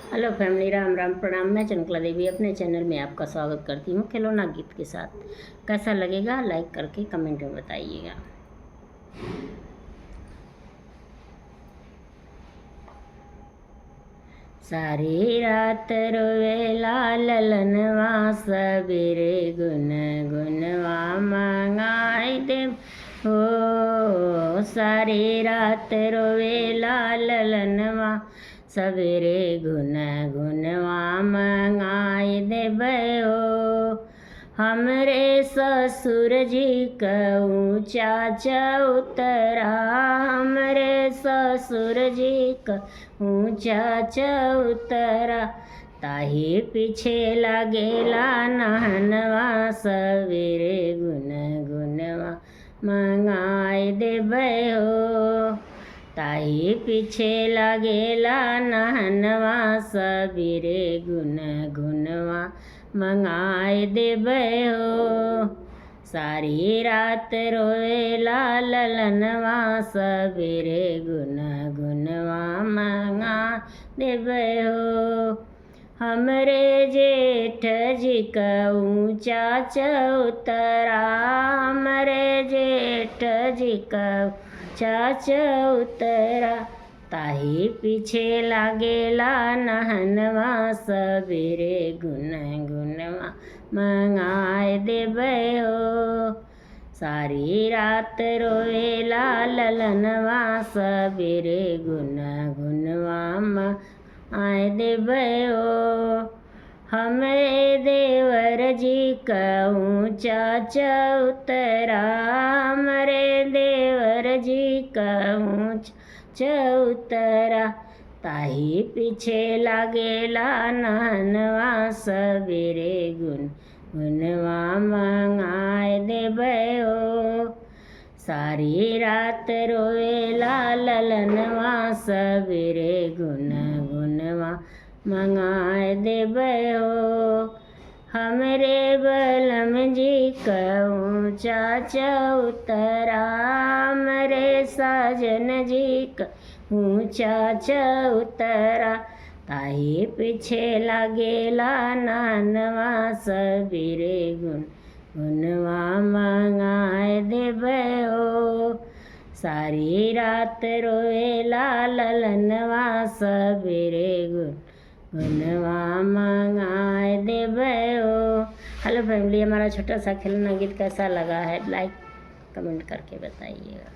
Hello family, Ram Ram प्रणाम। मैं चंचला देवी अपने चैनल में आपका स्वागत करती हूँ खिलौना गीत के साथ। कैसा लगेगा लाइक करके कमेंट में बताइएगा। सारी रात रोवेला ललनवा, सबेरे गुन गुनवा मंगाई दे हो। सारी रात रोवेला ललनवा, सबेरे गुन गुनवा मंगाई देबै हो। हमरे ससुर जी का ऊँचा चौतरा, हमरे ससुर जी का ऊँचा चौतरा, ताही पीछे लागेला नहनवा, सवेरे गुन गुनवा मंगाई देबै हो। ताही पीछे लागेला नहनवा, सबेरे गुन गुनवा मंगाई देबै हो। सारी रात रोएला ललनवा, सबेरे गुन गुनवा मंगा देबै हो। हमरे जेठ जी का ऊँचा चौतरा, हमरे जेठ जी का ऊँचा चौतरा, ताही पीछे लागेला नहनवा, सबेरे गुन गुनवा मंगाई देबै हो। सारी रात रोएला ललनवा, सबेरे गुन गुनवा मंगाई देबै हो। हमरे देवर जी का ऊँचा चौतरा, हमरे देवर जी का ऊँचा चौतरा, ताही पीछे लागेला नहनवा, सबेरे गुन गुनवा मंगाई देबै हो। सारी रात रोएला ललनवा, सबेरे गुन गुनवा मंगाई देबै हो। हमरे बलम जी का ऊँचा चौतरा, हमरे साजन जी का ऊँचा चौतरा, ताही पीछे लागेला नहनवा, सबेरे गुन गुनवा मंगाई देबै हो। सारी रात रोएला ललनवा, सबेरे गुन गुनवा मंगाई देबै हो। हेलो फैमिली, हमारा छोटा सा खिलौना गीत कैसा लगा है लाइक कमेंट करके बताइएगा।